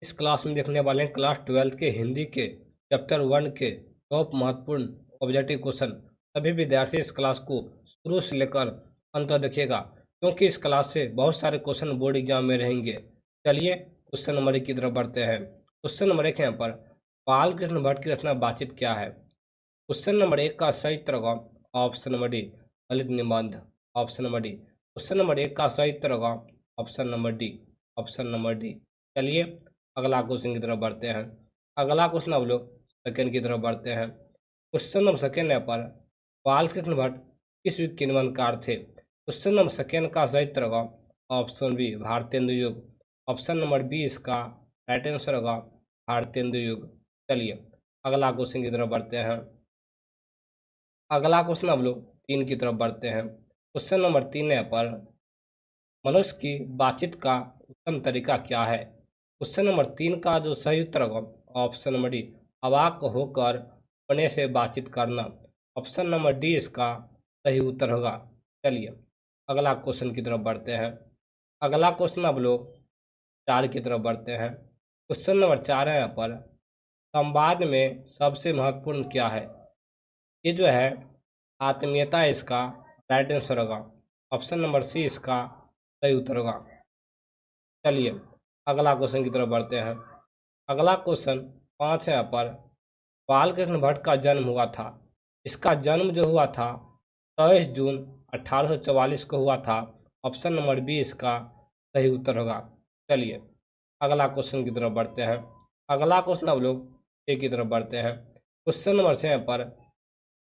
इस क्लास में देखने वाले हैं क्लास 12 के हिंदी के चैप्टर 1 के टॉप महत्वपूर्ण ऑब्जेक्टिव क्वेश्चन। सभी विद्यार्थी इस क्लास को शुरू से लेकर अंत तक देखिएगा, क्योंकि इस क्लास से बहुत सारे क्वेश्चन बोर्ड एग्जाम में रहेंगे। चलिए क्वेश्चन नंबर 1 की तरफ बढ़ते हैं। क्वेश्चन नंबर 1 यहाँ पर बालकृष्ण भट्ट की रचना बातचीत क्या है। क्वेश्चन नंबर 1 का सही उत्तर होगा ऑप्शन नंबर डी, ललित निबंध। Option number D. Question number 1 का सही उत्तर होगा option number D, option number D. चलिए अगला क्वेश्चन की तरफ बढ़ते हैं। अगला क्वेश्चन अब लोग सेकेंड की तरफ बढ़ते हैं। क्वेश्चन नंबर सेकेंड है पर बालकृष्ण भट्ट किस युग के निबंधकार थे। क्वेश्चन नंबर सेकेंड का सही उत्तर होगा ऑप्शन बी, भारतेंदु युग। ऑप्शन नंबर बी इसका राइट आंसर होगा भारतेंदु युग। चलिए अगला क्वेश्चन की तरफ बढ़ते हैं। अगला क्वेश्चन अब लोग 3 की तरफ बढ़ते हैं। क्वेश्चन नंबर 3 है पर मनुष्य की बातचीत का उत्तम तरीका क्या है। क्वेश्चन नंबर 3 का जो सही उत्तर होगा ऑप्शन नंबर डी, अवाक होकर अपने से बातचीत करना। ऑप्शन नंबर डी इसका सही उत्तर होगा। चलिए अगला क्वेश्चन की तरफ बढ़ते हैं। अगला क्वेश्चन अब लोग 4 की तरफ बढ़ते हैं। क्वेश्चन नंबर 4 है यहाँ पर संवाद में सबसे महत्वपूर्ण क्या है। ये जो है आत्मीयता इसका राइट आंसर होगा। ऑप्शन नंबर सी इसका सही उत्तर होगा। चलिए अगला क्वेश्चन की तरफ बढ़ते हैं। अगला क्वेश्चन 5 है यहाँ पर बालकृष्ण भट्ट का जन्म हुआ था। इसका जन्म जो हुआ था 23 जून 1844 को हुआ था। ऑप्शन नंबर बी इसका सही उत्तर होगा। चलिए अगला क्वेश्चन की तरफ बढ़ते हैं। अगला क्वेश्चन अब लोग एक की तरफ बढ़ते हैं। क्वेश्चन नंबर 6 पर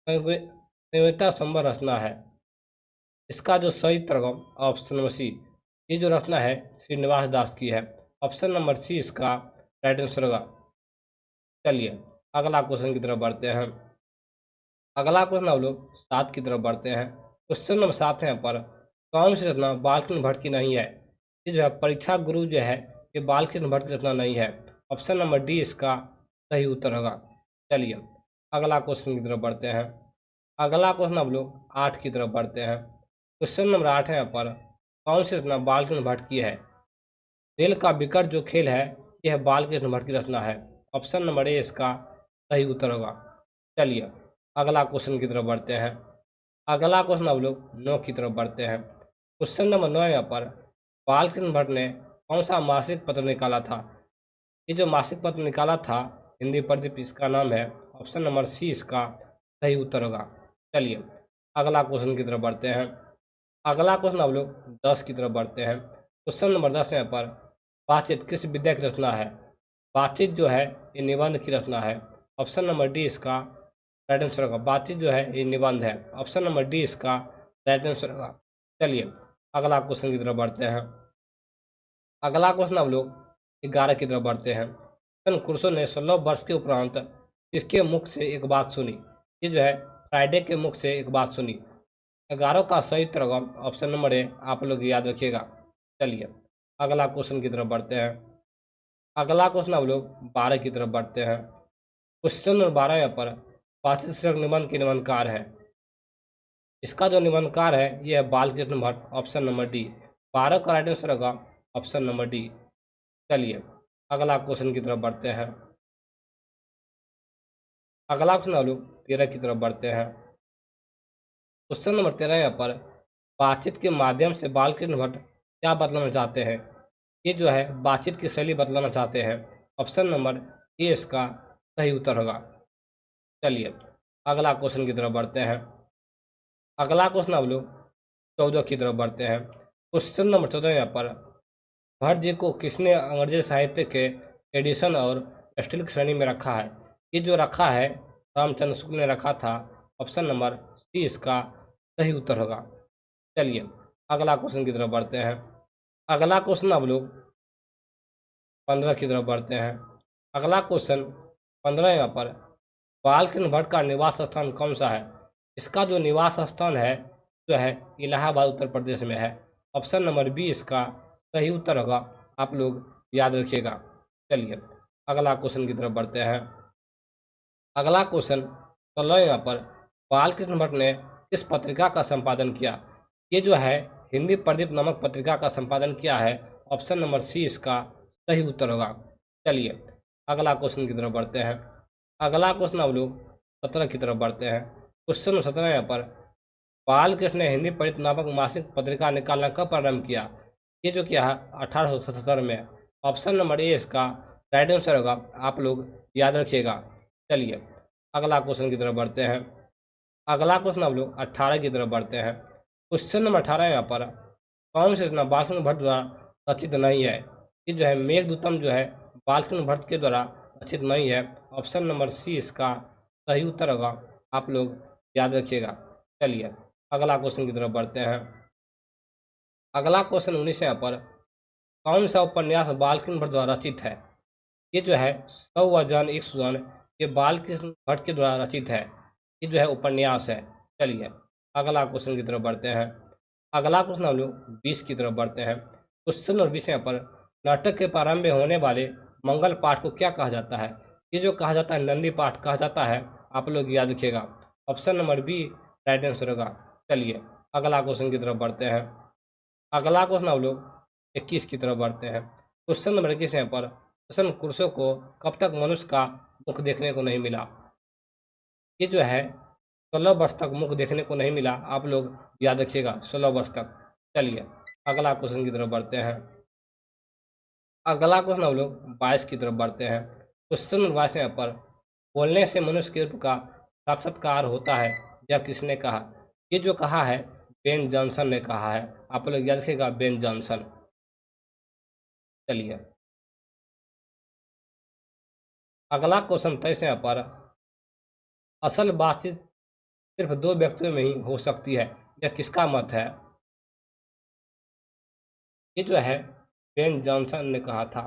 संयोगिता संभव रचना है। इसका जो सही उत्तर होगा ऑप्शन नंबर सी, ये जो रचना है श्रीनिवास दास की है। ऑप्शन नंबर सी इसका राइट आंसर होगा। चलिए अगला क्वेश्चन की तरफ बढ़ते हैं। अगला क्वेश्चन हम लोग 7 की तरफ बढ़ते हैं। क्वेश्चन नंबर 7 है पर कौन सी रचना बालकृष्ण भट्ट की नहीं है। ये जो है परीक्षा गुरु जो है ये बालकृष्ण भट्ट की रचना नहीं है। ऑप्शन नंबर डी इसका सही उत्तर होगा। चलिए अगला क्वेश्चन की तरफ बढ़ते हैं। अगला क्वेश्चन हम लोग 8 की तरफ बढ़ते हैं। क्वेश्चन नंबर 8 है पर कौन सी रचना बालकृष्ण भट्ट की है। रेल का विकट जो खेल है यह बालकृष्ण भट्ट की रचना है। ऑप्शन नंबर ए इसका सही उत्तर होगा। चलिए अगला क्वेश्चन की तरफ बढ़ते हैं। अगला क्वेश्चन अब लोग 9 की तरफ बढ़ते हैं। क्वेश्चन नंबर 9 यहाँ पर बालकृष्ण भट्ट ने कौन सा मासिक पत्र निकाला था। ये जो मासिक पत्र निकाला था हिंदी प्रदीप इसका नाम है। ऑप्शन नंबर सी इसका सही उत्तर होगा। चलिए अगला क्वेश्चन की तरफ बढ़ते हैं। अगला क्वेश्चन अब लोग 10 की तरफ बढ़ते हैं। क्वेश्चन नंबर 10 यहाँ पर बातचीत किस विद्या की रचना है। बातचीत जो है ये निबंध की रचना है। ऑप्शन नंबर डी इसका राइट आंसर होगा। बातचीत जो है ये निबंध है। ऑप्शन नंबर डी इसका राइट आंसर होगा। चलिए अगला क्वेश्चन की तरफ बढ़ते हैं। अगला क्वेश्चन अब लोग 11 की तरफ बढ़ते हैं। कुरसो ने 16 वर्ष के उपरांत इसके मुख से एक बात सुनी। ये जो है फ्राइडे के मुख से एक बात सुनी। 11 का सही उत्तर होगा ऑप्शन नंबर ए, आप लोग याद रखिएगा। चलिए अगला क्वेश्चन की तरफ बढ़ते हैं। अगला क्वेश्चन अब लोग 12 की तरफ बढ़ते हैं। क्वेश्चन नंबर 12 यहाँ पर पाठ्यपुस्तक निबंध के निबंधकार है। इसका जो निबंधकार है यह है Balkrishna Bhatt. Option number D. 12 का राइट आंसर होगा ऑप्शन नंबर डी। चलिए अगला क्वेश्चन की तरफ बढ़ते हैं। अगला क्वेश्चन हम लोग 13 की तरफ बढ़ते हैं। क्वेश्चन नंबर 13 यहाँ पर बातचीत के माध्यम से बालकृष्ण भट्ट क्या बतलाना चाहते हैं। ये जो है बातचीत की शैली बतलाना चाहते हैं। ऑप्शन नंबर ए इसका सही उत्तर होगा। चलिए अगला क्वेश्चन की तरफ बढ़ते हैं। अगला क्वेश्चन हम लोग 14 की तरफ बढ़ते हैं। क्वेश्चन नंबर 14 यहाँ पर भट्ट जी को किसने अंग्रेजी साहित्य के एडिशन और स्टील की श्रेणी में रखा है। ये जो रखा है रामचंद्र शुक्ल ने रखा था। ऑप्शन नंबर सी इसका सही उत्तर होगा। चलिए अगला क्वेश्चन की तरफ बढ़ते हैं। अगला क्वेश्चन अब लोग 15 की तरफ बढ़ते हैं। अगला क्वेश्चन 15 यहाँ पर बालकृष्ण भट्ट का निवास स्थान कौन सा है। इसका जो निवास स्थान है जो है इलाहाबाद उत्तर प्रदेश में है। ऑप्शन नंबर बी इसका सही उत्तर होगा। आप लोग याद रखिएगा। चलिए अगला क्वेश्चन की तरफ बढ़ते हैं। अगला क्वेश्चन 16 यहाँ पर बालकृष्ण भट्ट ने किस पत्रिका का संपादन किया। ये जो है हिंदी प्रदीप नामक पत्रिका का संपादन किया है। ऑप्शन नंबर सी इसका सही उत्तर होगा। चलिए अगला क्वेश्चन की तरफ बढ़ते हैं। अगला क्वेश्चन हम लोग 17 की तरफ बढ़ते हैं। क्वेश्चन 17 यहाँ पर बालकृष्ण ने हिंदी परित नामक मासिक पत्रिका निकालना कब प्रारंभ किया? ये जो किया है 1877 में। ऑप्शन नंबर ए इसका राइट आंसर होगा, आप लोग याद रखिएगा। चलिए अगला क्वेश्चन की तरफ बढ़ते हैं। अगला क्वेश्चन हम लोग 18 की तरफ बढ़ते हैं। क्वेश्चन नंबर 18 यहाँ पर कौन सी रचना बालकृष्ण भट्ट द्वारा रचित नहीं है? ये जो है मेघदूतम जो है बालकृष्ण भट्ट के द्वारा रचित नहीं है। ऑप्शन नंबर सी इसका सही उत्तर होगा, आप लोग याद रखिएगा। चलिए अगला क्वेश्चन की तरफ बढ़ते हैं। अगला क्वेश्चन 19 यहाँ पर कौन सा उपन्यास बालकृष्ण भट्ट द्वारा रचित है? ये जो है 100 व जन 1 सुजन, ये बालकृष्ण भट्ट के द्वारा रचित है। ये जो है उपन्यास है। चलिए अगला क्वेश्चन की तरफ बढ़ते हैं। अगला क्वेश्चन हम लोग 20 की तरफ बढ़ते हैं। क्वेश्चन और 20 यहाँ पर नाटक के प्रारंभ में होने वाले मंगल पाठ को क्या कहा जाता है? ये जो कहा जाता है नंदी पाठ कहा जाता है, आप लोग याद रखिएगा। Option number B right answer होगा। चलिए अगला क्वेश्चन की तरफ बढ़ते हैं। अगला क्वेश्चन हम लोग 21 की तरफ बढ़ते हैं। क्वेश्चन नंबर 21 यहाँ पर क्वेश्चन कुर्सों को कब तक मनुष्य का मुख देखने को नहीं मिला? ये जो है 16 वर्ष तक मुख देखने को नहीं मिला, आप लोग याद रखिएगा 16 वर्ष तक। चलिए अगला क्वेश्चन की तरफ बढ़ते हैं। अगला क्वेश्चन हम लोग 22 की तरफ बढ़ते हैं। क्वेश्चन नंबर 22 यहाँ पर बोलने से मनुष्य के रूप का साक्षात्कार होता है, यह किसने कहा? ये जो कहा है बेन जॉनसन ने कहा है, आप लोग याद रखिएगा बेन जॉनसन। चलिए अगला क्वेश्चन 23 यहाँ पर असल बातचीत सिर्फ 2 व्यक्तियों में ही हो सकती है, यह किसका मत है? ये जो है बेन जॉनसन ने कहा था।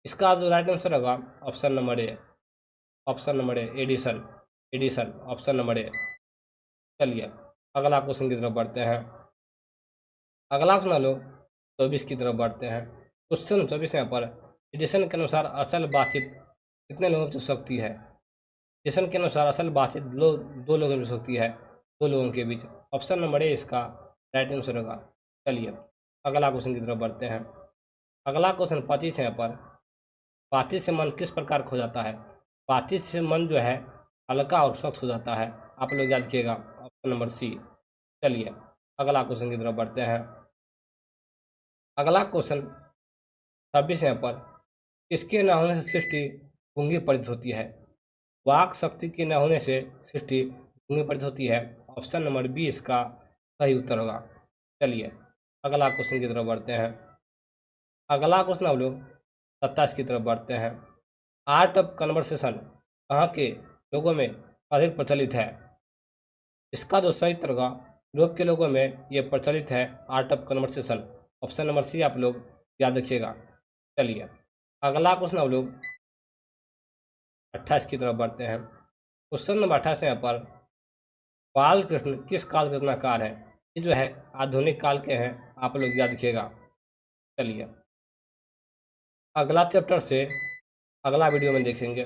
इसका जो राइट आंसर होगा option number A. Option number A Edison. Edison option number A. चलिए अगला क्वेश्चन की तरफ बढ़ते हैं। अगला क्वेश्चन लोग 24 की तरफ बढ़ते हैं। क्वेश्चन 24 यहाँ पर एडिसन के अनुसार असल बातचीत कितने लोगों से हो सकती है? एडिसन के अनुसार असल बातचीत 2 लोगों में हो सकती है, 2 लोगों के बीच। ऑप्शन नंबर ए इसका राइट आंसर होगा। चलिए अगला क्वेश्चन की तरफ बढ़ते हैं। अगला क्वेश्चन 25 है यहाँ पर बातचीत से मन किस प्रकार खो जाता है? बातचीत से मन जो है हल्का और सख्त हो जाता है, आप लोग याद रखिएगा ऑप्शन नंबर सी। चलिए अगला क्वेश्चन की तरफ बढ़ते हैं। अगला क्वेश्चन 26 यहाँ पर किसके न होने से सृष्टि गूंगी पड़ित होती है? वाक शक्ति के न होने से सृष्टि गूंगी पड़ित होती है। ऑप्शन नंबर बी इसका सही उत्तर होगा। चलिए अगला क्वेश्चन की तरफ बढ़ते हैं। अगला क्वेश्चन हम लोग 27 की तरफ बढ़ते हैं। आर्ट ऑफ कन्वर्सेशन कहाँ के लोगों में अधिक प्रचलित है? इसका जो सही उत्तर होगा यूरोप के लोगों में ये प्रचलित है art of conversation. Option number C आप लोग याद रखिएगा। चलिए अगला क्वेश्चन हम लोग 28 की तरफ बढ़ते हैं। क्वेश्चन नंबर 28 यहाँ पर बालकृष्ण किस काल के रचनाकार हैं? ये जो है आधुनिक काल के हैं, आप लोग याद रखिएगा। चलिए अगला चैप्टर से अगला वीडियो में देखेंगे।